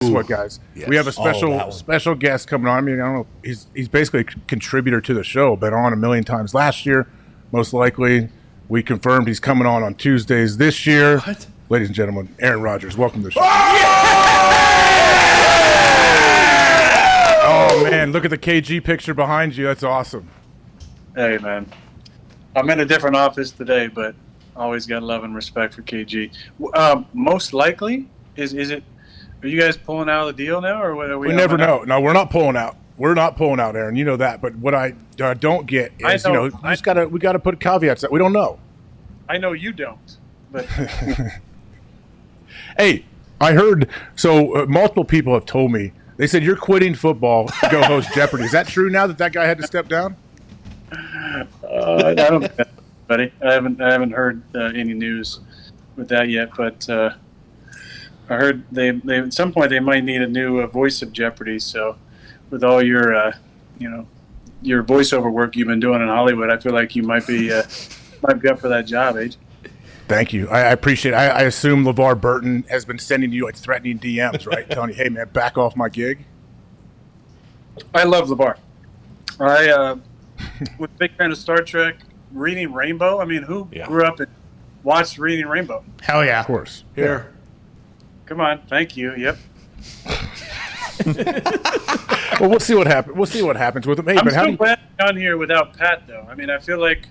Guess what, guys? Yes. We have a special guest coming on. I mean, I don't know. He's basically a contributor to the show. Been on a million times last year. Most likely, we confirmed he's coming on Tuesdays this year. What? Ladies and gentlemen, Aaron Rodgers, welcome to the show. Oh man, look at the KG picture behind you. That's awesome. Hey man, I'm in a different office today, but always got love and respect for KG. Most likely, is it? Are you guys pulling out of the deal now, or what? Are we never know. No, we're not pulling out. We're not pulling out, Aaron. You know that. But what I don't get is, we gotta put caveats that we don't know. I know you don't, but hey, I heard. So multiple people have told me. They said you're quitting football to go host Jeopardy. Is that true now that guy had to step down? I don't know, buddy. I haven't heard any news with that yet, but I heard they at some point they might need a new voice of Jeopardy. So with all your your voiceover work you've been doing in Hollywood, I feel like you might be up for that job, AJ. Thank you. I appreciate it. I assume LeVar Burton has been sending you like threatening DMs, right? Telling you, hey, man, back off my gig. I love LeVar. I was a big fan of Star Trek, Reading Rainbow. I mean, who grew up and watched Reading Rainbow? Hell yeah. Of course. Here. Yeah. Come on. Thank you. Yep. Well, we'll see what happens. We'll see what happens with him. Hey, I'm but so glad I'm on here without Pat, though. I mean, I feel like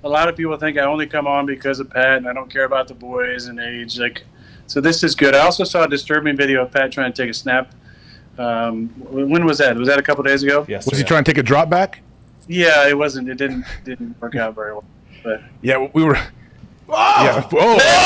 a lot of people think I only come on because of Pat, and I don't care about the boys and age. So this is good. I also saw a disturbing video of Pat trying to take a snap. When was that? Was that a couple days ago? Yes. Was he trying to take a drop back? Yeah, it wasn't. It didn't work out very well. But yeah, we were. Whoa! Yeah. Whoa! Whoa!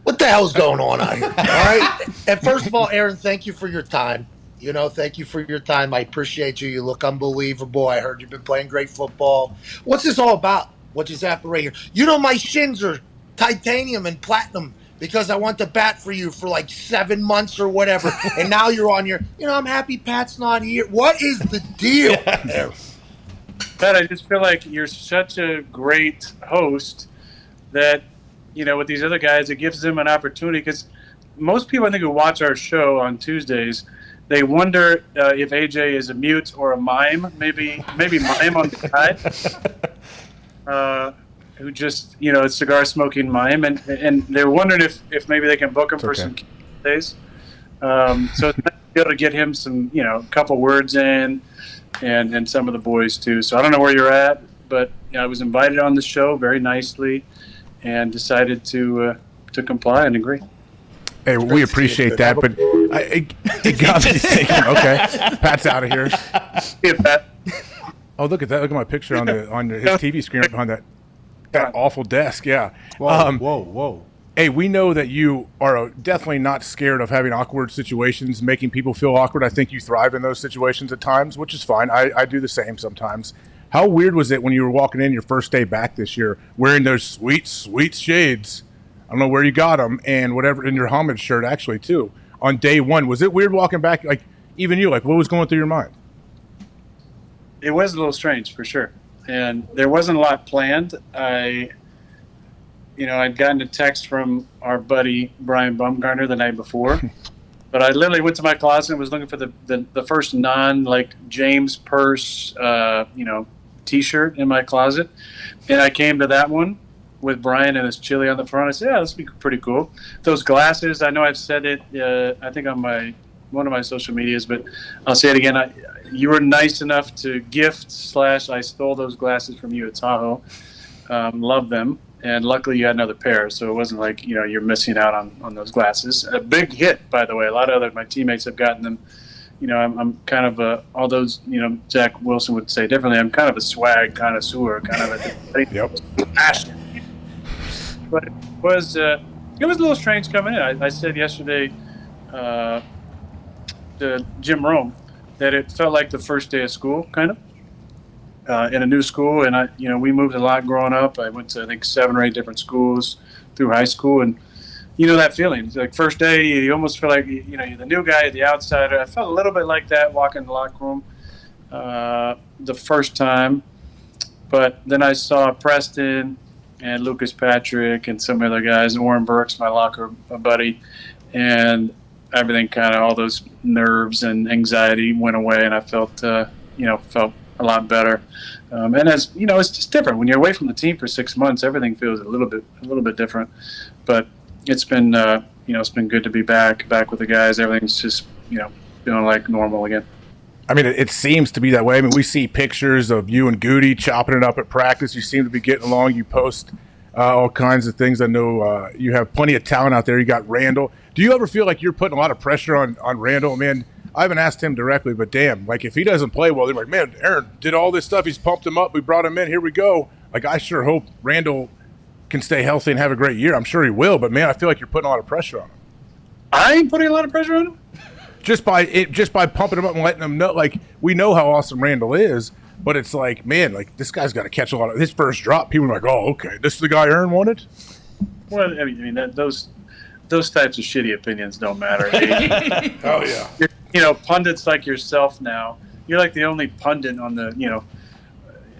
What the hell's going on out here? All right. And first of all, Aaron, thank you for your time. Thank you for your time. I appreciate you. You look unbelievable. I heard you've been playing great football. What's this all about? What just happened right here? My shins are titanium and platinum because I went to bat for you for like 7 months or whatever. And now you're on your, I'm happy Pat's not here. What is the deal? Pat, I just feel like you're such a great host that, with these other guys, it gives them an opportunity because most people, I think, who watch our show on Tuesdays, they wonder if AJ is a mute or a mime, maybe mime on the side, who just, a cigar-smoking mime. And they're wondering if maybe they can book him for some days. So it's nice to be able to get him some, a couple words in and some of the boys, too. So I don't know where you're at, but I was invited on the show very nicely and decided to comply and agree. Hey, we appreciate that, but it got me thinking. Okay, Pat's out of here. Yeah, Pat. Oh, look at that! Look at my picture on his TV screen right behind that awful desk. Yeah. Whoa. Hey, we know that you are definitely not scared of having awkward situations, making people feel awkward. I think you thrive in those situations at times, which is fine. I do the same sometimes. How weird was it when you were walking in your first day back this year, wearing those sweet, sweet shades? I don't know where you got them, and whatever, in your homage shirt actually too. On day one, was it weird walking back? Like even you, what was going through your mind? It was a little strange for sure, and there wasn't a lot planned. I'd gotten a text from our buddy Brian Bumgarner the night before, but I literally went to my closet and was looking for the first James Purse T-shirt in my closet, and I came to that one with Brian and his chili on the front. I said, yeah, this would be pretty cool. Those glasses, I know I've said it, I think on one of my social medias, but I'll say it again. You were nice enough to gift / I stole those glasses from you at Tahoe. Love them. And luckily you had another pair, so it wasn't like, you're missing out on those glasses. A big hit, by the way. A lot of my teammates have gotten them. I'm kind of although Zach Wilson would say differently, I'm kind of a swag connoisseur, kind of a passion. But it was a little strange coming in. I said yesterday to Jim Rome that it felt like the first day of school, kind of, in a new school. And we moved a lot growing up. I went to, I think, 7 or 8 different schools through high school, and that feeling. It's like first day, you almost feel like you're the new guy, the outsider. I felt a little bit like that walking in the locker room the first time, but then I saw Preston and Lucas Patrick and some other guys. Warren Burks, my buddy, and everything kind of all those nerves and anxiety went away, and I felt felt a lot better. And as you know, it's just different when you're away from the team for 6 months. Everything feels a little bit different, but it's been it's been good to be back with the guys. Everything's just feeling like normal again. I mean, it seems to be that way. I mean, we see pictures of you and Goody chopping it up at practice. You seem to be getting along. You post all kinds of things. I know you have plenty of talent out there. You got Randall. Do you ever feel like you're putting a lot of pressure on Randall? Man, I haven't asked him directly, but damn, like if he doesn't play well, they're like, man, Aaron did all this stuff. He's pumped him up. We brought him in. Here we go. Like, I sure hope Randall can stay healthy and have a great year. I'm sure he will, but man, I feel like you're putting a lot of pressure on him. I ain't putting a lot of pressure on him. Just by pumping him up and letting him know, like, we know how awesome Randall is, but it's like, man, like, this guy's got to catch a lot of his first drop. People are like, oh, okay, this is the guy Aaron wanted. Well, I mean those types of shitty opinions don't matter. Oh yeah. Pundits like yourself now. You're like the only pundit on the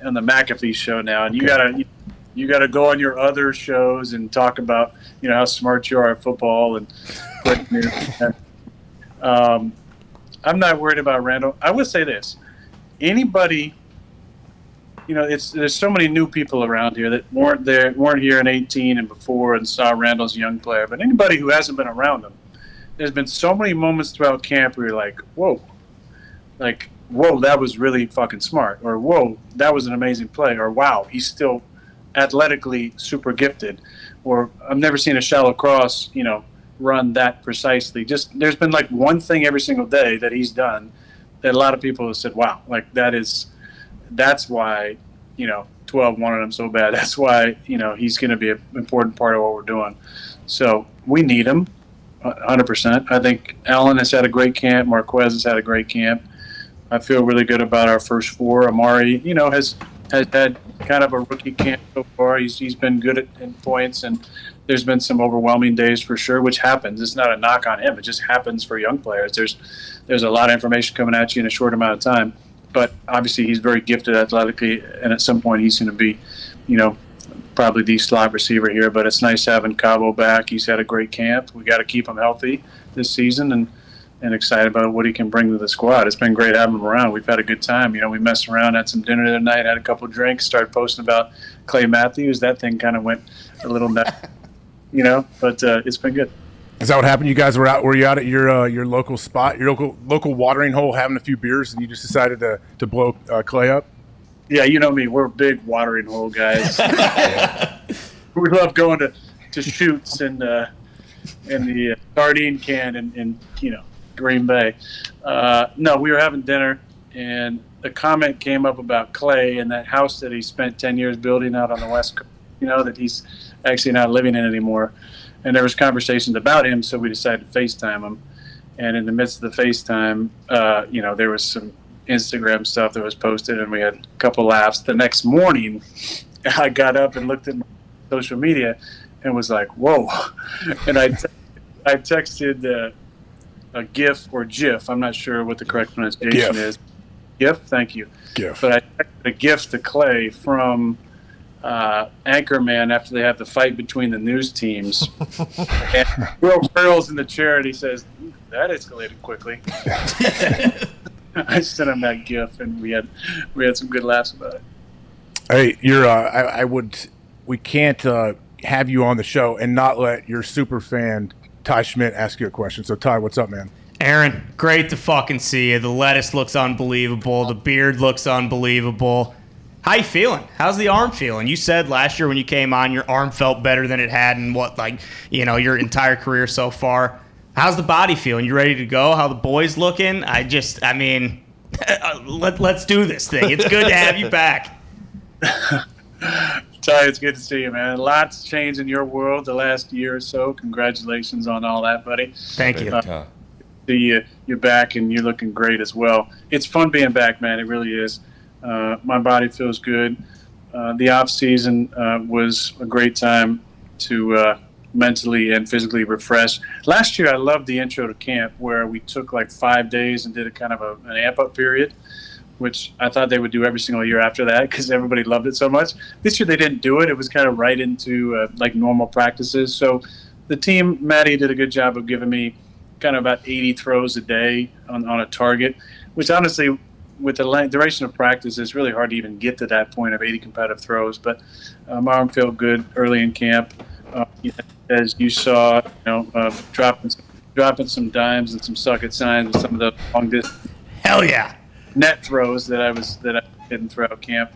on the McAfee Show now, and you gotta go on your other shows and talk about how smart you are at football and. I'm not worried about Randall. I would say this: anybody, there's so many new people around here that weren't here in 18 and before and saw Randall's young player. But anybody who hasn't been around him, there's been so many moments throughout camp where you're like, whoa, that was really fucking smart, or whoa, that was an amazing play, or wow, he's still athletically super gifted, or I've never seen a shallow cross, run that precisely. Just there's been like one thing every single day that he's done that a lot of people have said, wow, like that's why 12 wanted him so bad. That's why he's going to be an important part of what we're doing. So we need him 100%. I think Allen has had a great camp. Marquez has had a great camp. I feel really good about our first four. Amari has had kind of a rookie camp so far. He's been good in points, and there's been some overwhelming days for sure, which happens. It's not a knock on him. It just happens for young players. There's a lot of information coming at you in a short amount of time. But obviously he's very gifted athletically, and at some point he's going to be, probably the slot receiver here. But it's nice having Cabo back. He's had a great camp. We got to keep him healthy this season, and excited about what he can bring to the squad. It's been great having him around. We've had a good time. We messed around, had some dinner the other night, had a couple of drinks, started posting about Clay Matthews. That thing kind of went a little nuts. But it's been good. Is that what happened? You guys were you out at your local spot, your local watering hole, having a few beers, and you just decided to blow Clay up? Yeah, you know me. We're big watering hole guys. We love going to shoots in the sardine can in Green Bay. No, we were having dinner, and a comment came up about Clay and that house that he spent 10 years building out on the West Coast, that he's actually not living in anymore. And there was conversations about him, so we decided to FaceTime him. And in the midst of the FaceTime, there was some Instagram stuff that was posted, and we had a couple laughs. The next morning, I got up and looked at my social media and was like, whoa. And I texted a GIF or GIF. I'm not sure what the correct pronunciation is. GIF? Thank you. GIF. But I texted a GIF to Clay from Anchorman after they have the fight between the news teams. And Will Ferrell's in the chair, and he says, that escalated quickly. I sent him that GIF, and we had some good laughs about it. Hey, we can't have you on the show and not let your super fan Ty Schmidt ask you a question. So Ty, what's up, man? Aaron, great to fucking see you. The lettuce looks unbelievable. The beard looks unbelievable. How you feeling? How's the arm feeling? You said last year when you came on, your arm felt better than it had in your entire career so far. How's the body feeling? You ready to go? How the boys looking? Let's do this thing. It's good to have you back. Ty, it's good to see you, man. Lots changed in your world the last year or so. Congratulations on all that, buddy. Thank you. See you're back, and you're looking great as well. It's fun being back, man. It really is. My body feels good. The off season was a great time to mentally and physically refresh. Last year, I loved the intro to camp where we took like 5 days and did a kind of an amp up period. which I thought they would do every single year after that because everybody loved it so much. This year they didn't do it. It was kind of right into like normal practices. So the team, Maddie, did a good job of giving me kind of about 80 throws a day on a target, which honestly, with the duration of practice, it's really hard to even get to that point of 80 competitive throws. But my arm felt good early in camp. As you saw, dropping some dimes and some suck-it signs with some of the long distance Hell yeah. net throws that I didn't throughout camp.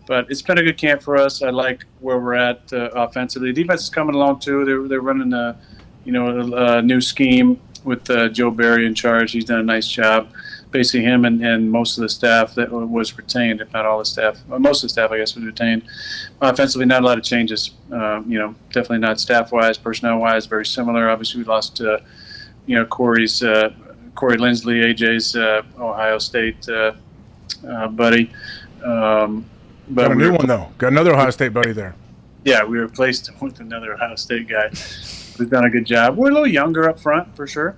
But it's been a good camp for us. I like where we're at offensively. The defense is coming along too. They're running a new scheme with Joe Barry in charge. He's done a nice job. Basically, him and most of the staff that was retained, if not all the staff, most of the staff, I guess, was retained. Offensively, not a lot of changes. Definitely not staff-wise, personnel-wise, very similar. Obviously, we lost, Corey Lindsley, AJ's Ohio State buddy. But Got a new one, though. Got another Ohio State buddy there. Yeah, we replaced him with another Ohio State guy who's done a good job. We're a little younger up front, for sure.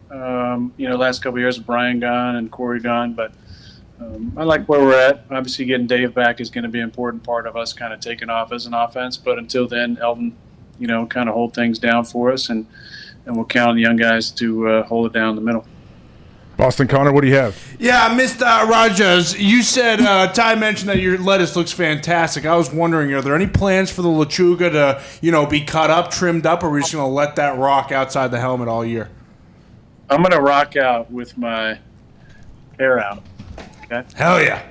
Last couple of years, Brian gone and Corey gone, but I like where we're at. Obviously, getting Dave back is going to be an important part of us kind of taking off as an offense. But until then, Elton, kind of hold things down for us, and we'll count on the young guys to hold it down in the middle. Boston Connor, what do you have? Yeah, Mr. Rodgers, you said, Ty mentioned that your lettuce looks fantastic. I was wondering, are there any plans for the lechuga to, be cut up, trimmed up, or are we just going to let that rock outside the helmet all year? I'm going to rock out with my hair out. Okay? Hell yeah.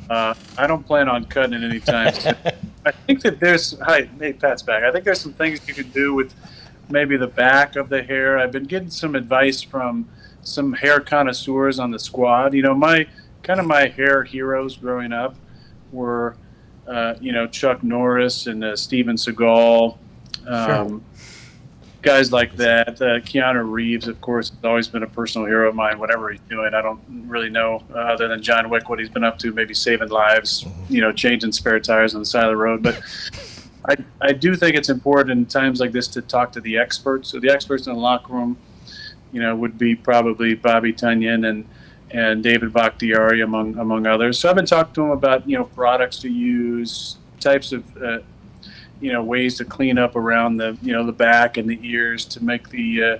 I don't plan on cutting it anytime soon. I think that hey, Pat's back. I think there's some things you could do with maybe the back of the hair. I've been getting some advice from some hair connoisseurs on the squad. My hair heroes growing up were, Chuck Norris and Steven Seagal, guys like that. Keanu Reeves, of course, has always been a personal hero of mine, whatever he's doing. I don't really know, other than John Wick, what he's been up to, maybe saving lives, changing spare tires on the side of the road. But I do think it's important in times like this to talk to the experts. So the experts in the locker room, would be probably Bobby Tunyon and David Bakhtiari among others. So I've been talking to them about, products to use, types of, ways to clean up around the, the back and the ears to make the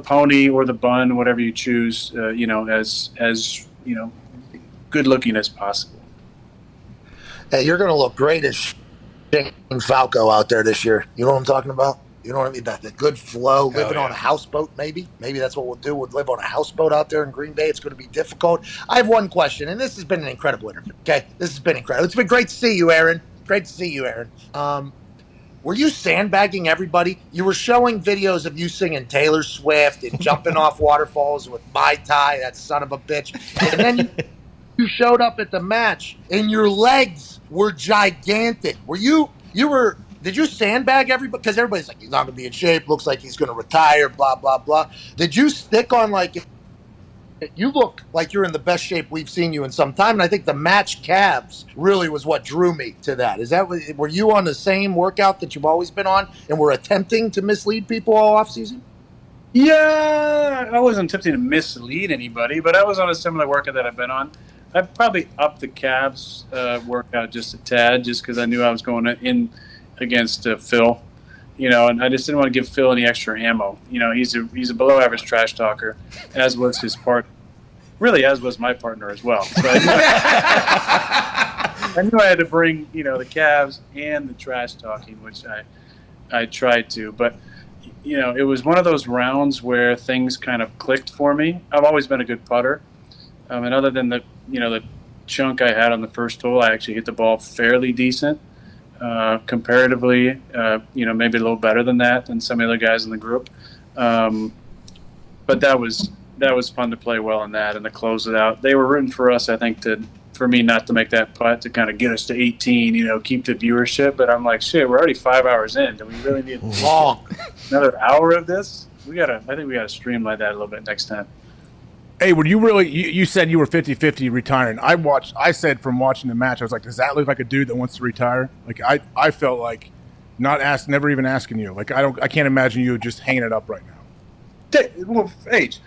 pony or the bun, whatever you choose, as good looking as possible. Hey, you're going to look great as Falco out there this year. You know what I'm talking about? You know what I mean? That the good flow, living on a houseboat, maybe. Maybe that's what we'll do. We'll live on a houseboat out there in Green Bay. It's going to be difficult. I have one question, and this has been an incredible interview. Okay? This has been incredible. It's been great to see you, Aaron. Great to see you, Aaron. Were you sandbagging everybody? You were showing videos of you singing Taylor Swift and jumping off waterfalls with Mai Tai, that son of a bitch. And then you showed up at the match, and your legs were gigantic. Did you sandbag everybody? Because everybody's like, he's not going to be in shape. Looks like he's going to retire, blah, blah, blah. Did you stick on, you look like you're in the best shape we've seen you in some time. And I think the match calves really was what drew me to that. Were you on the same workout that you've always been on and were attempting to mislead people all offseason? Yeah, I wasn't attempting to mislead anybody, but I was on a similar workout that I've been on. I probably upped the calves workout just a tad, just because I knew I was going in against Phil, and I just didn't want to give Phil any extra ammo. He's a below average trash talker, as was his partner, really as was my partner as well. So I knew I had to bring, the calves and the trash talking, which I tried to. But, it was one of those rounds where things kind of clicked for me. I've always been a good putter. And other than the chunk I had on the first hole, I actually hit the ball fairly decent. Comparatively, maybe a little better than that than some of the other guys in the group. But that was fun to play well in that and to close it out. They were rooting for us, I think, for me not to make that putt to kind of get us to 18, keep the viewership. But I'm like, shit, we're already 5 hours in. Do we really need another hour of this? I think we gotta streamline that a little bit next time. Hey, were you really? You said you were 50-50 retiring. I said from watching the match, I was like, does that look like a dude that wants to retire? Like I felt like never even asking you. Like I can't imagine you just hanging it up right now. Well, Age,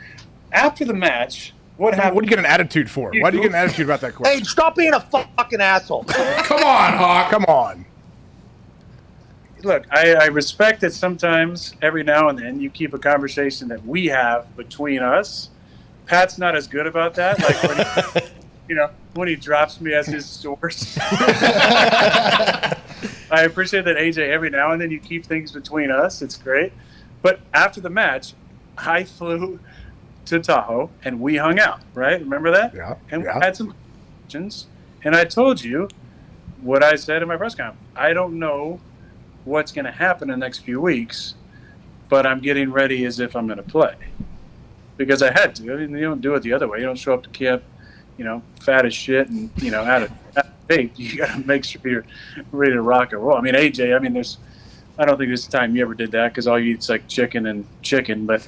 after the match, What What happened? do you get an attitude for? Why do you get an attitude about that Hey, question? stop being a fucking asshole. Come on, Hawk. Come on. Look, I respect that sometimes, every now and then, you keep a conversation that we have between us. Pat's not as good about that. Like when he drops me as his source. I appreciate that, AJ. Every now and then, you keep things between us. It's great. But after the match, I flew to Tahoe and we hung out. Right? Remember that? Yeah. And yeah. we had some questions. And I told you what I said in my press conference. I don't know what's going to happen in the next few weeks, but I'm getting ready as if I'm going to play because I had to. I mean, you don't do it the other way. You don't show up to camp, fat as shit and out of shape. You got to make sure you're ready to rock and roll. I mean, AJ. I don't think there's a time you ever did that because all you eat is like chicken and chicken. But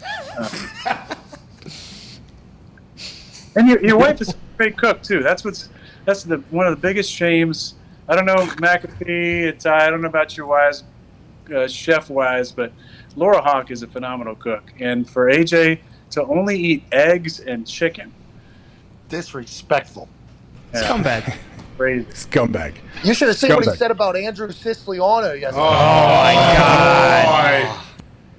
and your wife is a great cook too. That's one of the biggest shames. I don't know, McAfee, I don't know about your wives, chef-wise, but Laura Hawk is a phenomenal cook. And for AJ to only eat eggs and chicken. Disrespectful. Scumbag. Crazy. Scumbag. You should have seen what he Scumbag. said about Andrew Siciliano yesterday. Oh my God.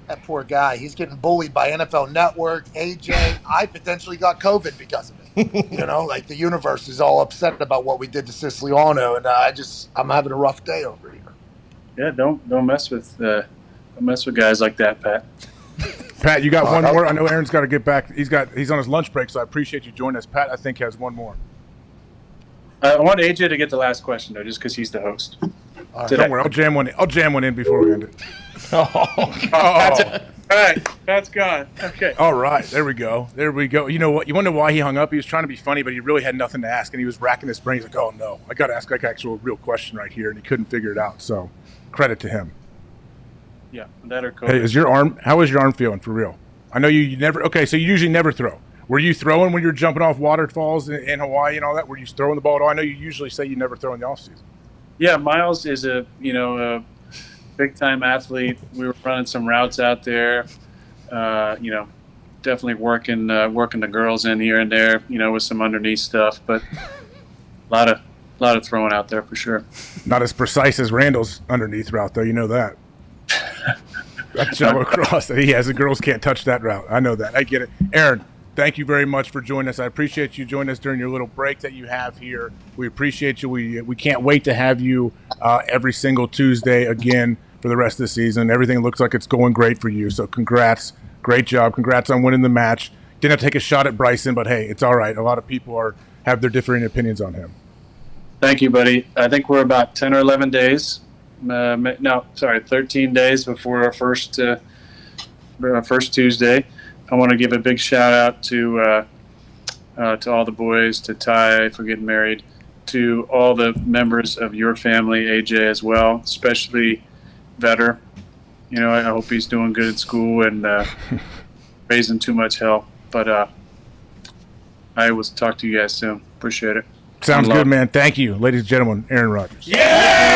That poor guy. He's getting bullied by NFL Network, AJ. I potentially got COVID because of it. Like the universe is all upset about what we did to Siciliano, and I'm having a rough day over here. Yeah, don't mess with guys like that, Pat. Pat, you got one more? I know Aaron's got to get back. He's on his lunch break, so I appreciate you joining us. Pat, I think, has one more. I want AJ to get the last question, though, just because he's the host. Don't worry, I'll jam one in before we end it. All right, Pat's gone. Okay. All right, there we go. You know what? You wonder why he hung up? He was trying to be funny, but he really had nothing to ask, and he was racking his brain. He's like, "Oh no, I got to ask like actual real question right here," and he couldn't figure it out. So, credit to him. Yeah, that or COVID. Hey, how is your arm feeling for real? I know you never. Okay, so you usually never throw. Were you throwing when you're jumping off waterfalls in Hawaii and all that? Were you throwing the ball at all? I know you usually say you never throw in the off season. Yeah, Miles is a big time athlete. We were running some routes out there. Definitely working the girls in here and there. With some underneath stuff, but a lot of throwing out there for sure. Not as precise as Randall's underneath route, though. You know that. That jump across that he has. The girls can't touch that route. I know that. I get it. Aaron, thank you very much for joining us. I appreciate you joining us during your little break that you have here. We appreciate you. We can't wait to have you every single Tuesday again for the rest of the season. Everything looks like it's going great for you. So congrats. Great job. Congrats on winning the match. Didn't have to take a shot at Bryson, but hey, it's all right. A lot of people have their differing opinions on him. Thank you, buddy. I think we're about 10 or 11 days. 13 days before our first Tuesday. I want to give a big shout out to all the boys, to Ty for getting married, to all the members of your family, AJ as well, especially Vetter. I hope he's doing good at school and raising too much hell. But I will talk to you guys soon. Appreciate it. Sounds good, man. Thank you. Ladies and gentlemen, Aaron Rodgers. Yeah!